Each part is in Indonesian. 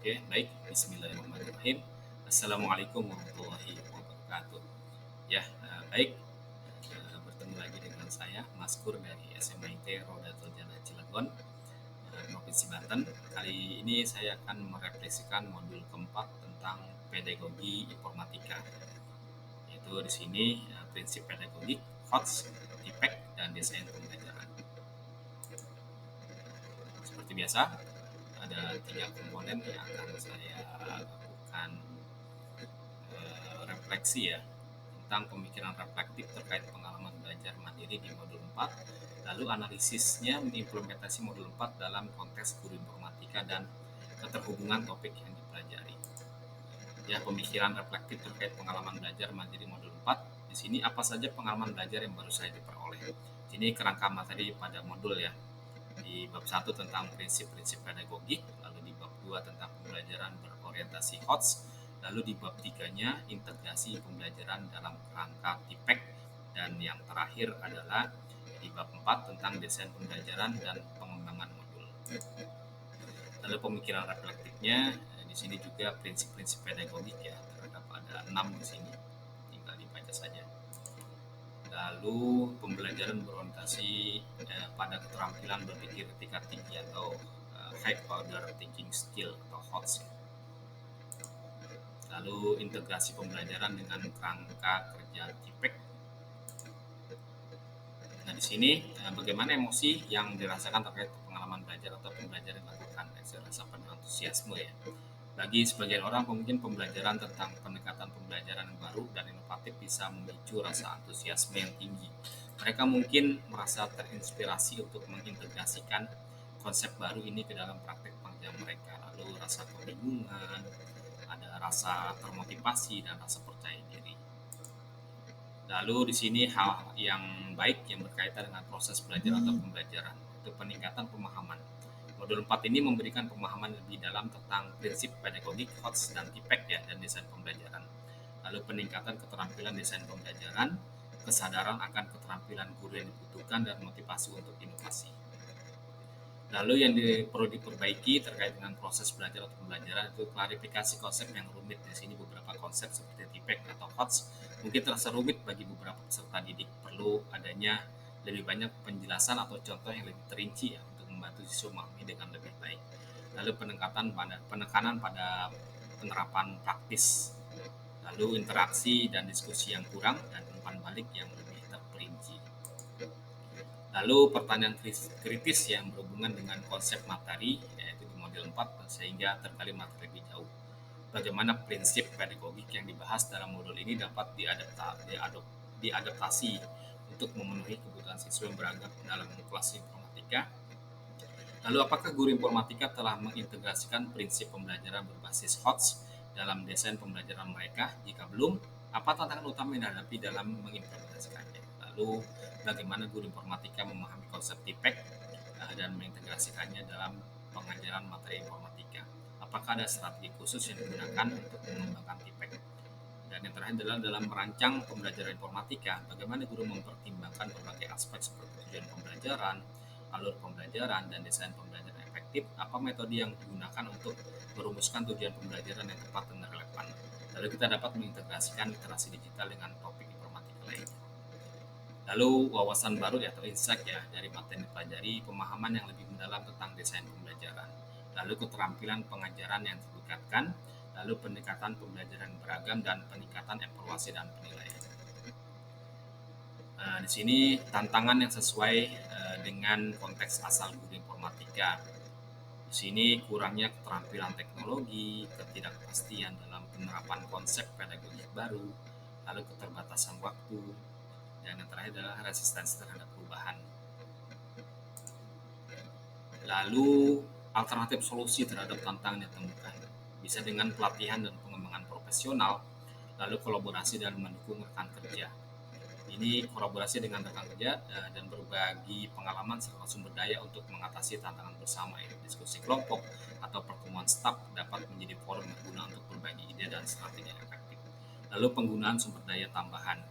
Oke, baik. Bismillahirrahmanirrahim. Assalamualaikum warahmatullahi wabarakatuh. Ya, baik. Bertemu lagi dengan saya, Mas Kur dari SMIT Rodatul Jana Cilegon, Provinsi Banten. Kali ini saya akan merefleksikan modul keempat tentang pedagogi informatika. Yaitu di sini prinsip pedagogik, HOTS, TIPEK, dan desain pembelajaran. Seperti biasa, ada tiga komponen yang akan saya lakukan refleksi ya tentang pemikiran reflektif terkait pengalaman belajar mandiri di modul 4, lalu analisisnya mengimplementasi modul 4 dalam konteks guru informatika dan keterhubungan topik yang dipelajari. Ya, pemikiran reflektif terkait pengalaman belajar mandiri modul 4. Di sini apa saja pengalaman belajar yang baru saya diperoleh. Ini kerangka materi pada modul ya. Di bab 1 tentang prinsip-prinsip pedagogik, lalu di bab 2 tentang pembelajaran berorientasi HOTS, lalu di bab 3-nya integrasi pembelajaran dalam kerangka TIPEK, dan yang terakhir adalah di bab 4 tentang desain pembelajaran dan pengembangan modul. Lalu pemikiran reflektifnya di sini juga prinsip-prinsip pedagogik ya, terhadap ada 6 di sini. Tinggal dibaca saja. Lalu pembelajaran berorientasi pada keterampilan berpikir tingkat tinggi atau high order thinking skill atau HOTS. Lalu integrasi pembelajaran dengan kerangka kerja TIPEK. Nah, di sini bagaimana emosi yang dirasakan terkait pengalaman belajar atau pembelajaran yang dilakukan. Saya rasa penuh antusiasme ya. Bagi sebagian orang mungkin pembelajaran tentang pendekatan pembelajaran yang baru dan inovatif bisa memicu rasa antusiasme yang tinggi. Mereka mungkin merasa terinspirasi untuk mengintegrasikan konsep baru ini ke dalam praktek pekerjaan mereka. Lalu rasa kebingungan, ada rasa termotivasi dan rasa percaya diri. Lalu di sini hal yang baik yang berkaitan dengan proses belajar atau pembelajaran itu peningkatan pemahaman. Modul 4 ini memberikan pemahaman lebih dalam tentang prinsip pedagogik, HOTS, dan TIPEK ya, dan desain pembelajaran. Lalu peningkatan keterampilan desain pembelajaran, kesadaran akan keterampilan guru yang dibutuhkan, dan motivasi untuk inovasi. Lalu yang perlu diperbaiki terkait dengan proses belajar atau pembelajaran itu klarifikasi konsep yang rumit. Di sini beberapa konsep seperti TIPEK atau HOTS mungkin terasa rumit bagi beberapa peserta didik. Perlu adanya lebih banyak penjelasan atau contoh yang lebih terinci ya, untuk membantu siswa memahami dengan lebih baik. Lalu penekanan pada penerapan praktis. Lalu interaksi dan diskusi yang kurang dan umpan balik yang lebih terperinci. Lalu pertanyaan kritis yang berhubungan dengan konsep materi, yaitu di model 4, sehingga tergali materi lebih jauh. Bagaimana prinsip pedagogik yang dibahas dalam modul ini dapat diadaptasi untuk memenuhi kebutuhan siswa yang beragam dalam kelas informatika. Lalu apakah guru informatika telah mengintegrasikan prinsip pembelajaran berbasis HOTS dalam desain pembelajaran mereka? Jika belum, apa tantangan utama yang dihadapi dalam mengimplementasikannya? Lalu bagaimana guru informatika memahami konsep TIPEK dan mengintegrasikannya dalam pengajaran materi informatika? Apakah ada strategi khusus yang digunakan untuk mengembangkan TIPEK? Dan yang terakhir adalah dalam merancang pembelajaran informatika, bagaimana guru mempertimbangkan berbagai aspek seperti tujuan pembelajaran, alur pembelajaran, dan desain pembelajaran efektif. Apa metode yang digunakan untuk merumuskan tujuan pembelajaran yang tepat dan relevan. Lalu kita dapat mengintegrasikan literasi digital dengan topik informatika lainnya. Lalu wawasan baru ya, atau insight ya, dari materi yang dipelajari, pemahaman yang lebih mendalam tentang desain pembelajaran. Lalu keterampilan pengajaran yang ditingkatkan, lalu pendekatan pembelajaran beragam, dan peningkatan evaluasi dan penilaian. Di sini tantangan yang sesuai dengan konteks asal guru informatika. Di sini kurangnya keterampilan teknologi, ketidakpastian dalam penerapan konsep pedagogik baru, lalu keterbatasan waktu, dan yang terakhir adalah resistensi terhadap perubahan. Lalu alternatif solusi terhadap tantangan yang ditemukan bisa dengan pelatihan dan pengembangan profesional, lalu kolaborasi dan mendukung rekan kerja. Ini kolaborasi dengan rekan kerja dan berbagi pengalaman serta sumber daya untuk mengatasi tantangan bersama ya. Diskusi kelompok atau pertemuan staf dapat menjadi forum yang guna untuk berbagi ide dan strategi yang efektif. Lalu penggunaan sumber daya tambahan,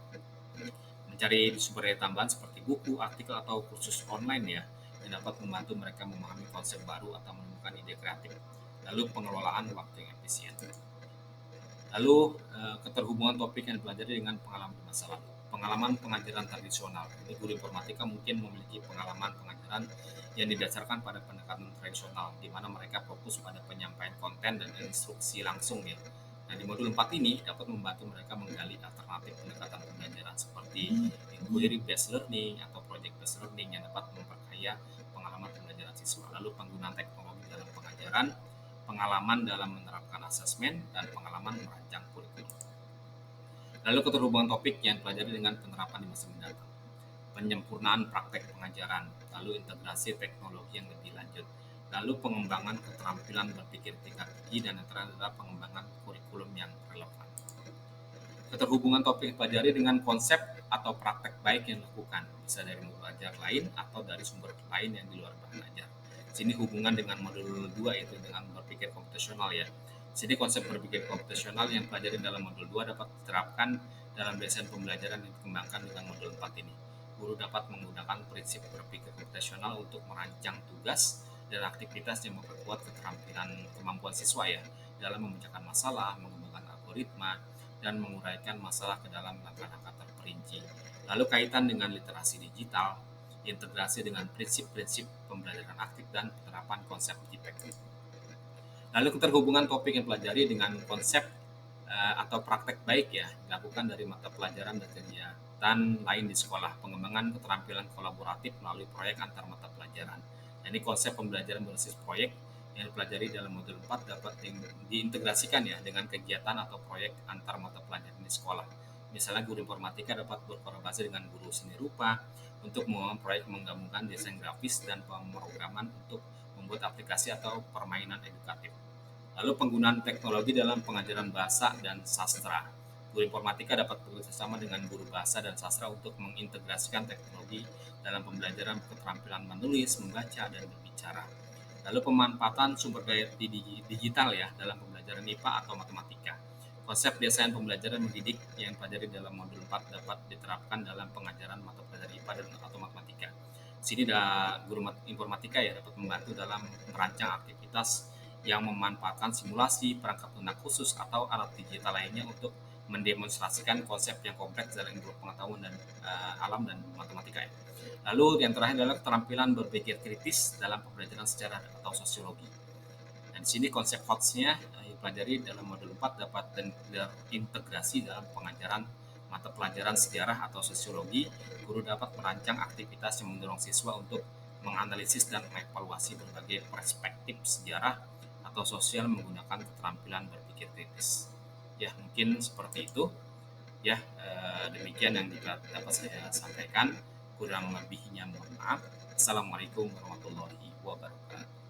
mencari sumber daya tambahan seperti buku, artikel, atau kursus online ya, yang dapat membantu mereka memahami konsep baru atau menemukan ide kreatif. lalu pengelolaan waktu yang efisien. Lalu keterhubungan topik yang dipelajari dengan pengalaman di masa lalu. Pengalaman pengajaran tradisional. Ini guru informatika mungkin memiliki pengalaman pengajaran yang didasarkan pada pendekatan tradisional, di mana mereka fokus pada penyampaian konten dan instruksi langsung ya. Nah, di modul 4 ini dapat membantu mereka menggali alternatif pendekatan pembelajaran seperti inquiry based learning atau project based learning yang dapat memperkaya pengalaman pembelajaran siswa. Lalu penggunaan teknologi dalam pengajaran, pengalaman dalam menerapkan asesmen, dan pengalaman merancang kurikulum. Lalu keterhubungan topik yang dipelajari dengan penerapan di masa mendatang. Penyempurnaan praktek pengajaran, lalu integrasi teknologi yang lebih lanjut, lalu pengembangan keterampilan berpikir tingkat tinggi, dan yang terakhir adalah pengembangan kurikulum yang relevan. Keterhubungan topik dipelajari dengan konsep atau praktek baik yang dilakukan, bisa dari modul ajar lain atau dari sumber lain yang di luar bahan ajar. Sini hubungan dengan modul 2 yaitu dengan berpikir komputasional ya. Sini konsep berpikir komputasional yang pelajari dalam modul 2 dapat diterapkan dalam desain pembelajaran yang dikembangkan dengan modul 4 ini. Guru dapat menggunakan prinsip berpikir komputasional untuk merancang tugas dan aktivitas yang memperkuat keterampilan kemampuan siswa ya dalam memecahkan masalah, mengembangkan algoritma, dan menguraikan masalah ke dalam langkah-langkah terperinci. Lalu kaitan dengan literasi digital, integrasi dengan prinsip-prinsip pembelajaran aktif dan penerapan konsep JPEG. Lalu keterhubungan topik yang pelajari dengan konsep atau praktek baik ya dilakukan dari mata pelajaran dan kegiatan lain di sekolah, pengembangan keterampilan kolaboratif melalui proyek antar mata pelajaran. Nah, ini konsep pembelajaran berbasis proyek yang dipelajari dalam modul 4 dapat diintegrasikan ya dengan kegiatan atau proyek antar mata pelajaran di sekolah. Misalnya guru informatika dapat berkolaborasi dengan guru seni rupa untuk membangun proyek menggabungkan desain grafis dan pemrograman untuk membuat aplikasi atau permainan edukatif. Lalu penggunaan teknologi dalam pengajaran bahasa dan sastra. Guru informatika dapat bekerjasama dengan guru bahasa dan sastra untuk mengintegrasikan teknologi dalam pembelajaran keterampilan menulis, membaca, dan berbicara. Lalu pemanfaatan sumber daya digital ya dalam pembelajaran IPA atau matematika. Konsep desain pembelajaran mendidik yang dipelajari dalam modul 4 dapat diterapkan dalam pengajaran mata pelajaran IPA dan atau matematika. Sini guru informatika ya dapat membantu dalam merancang aktivitas yang memanfaatkan simulasi, perangkat lunak khusus, atau alat digital lainnya untuk mendemonstrasikan konsep yang kompleks dalam ilmu pengetahuan dan alam dan matematika ya. Lalu yang terakhir adalah keterampilan berpikir kritis dalam pembelajaran sejarah atau sosiologi. Dan di sini konsep HOTS-nya dipelajari dalam modul 4 dapat terintegrasi dalam pengajaran mata pelajaran sejarah atau sosiologi. Guru dapat merancang aktivitas yang mendorong siswa untuk menganalisis dan mengevaluasi berbagai perspektif sejarah atau sosial menggunakan keterampilan berpikir kritis. Ya, mungkin seperti itu. Ya, demikian yang dapat saya sampaikan. Kurang lebihnya mohon maaf. Assalamualaikum warahmatullahi wabarakatuh.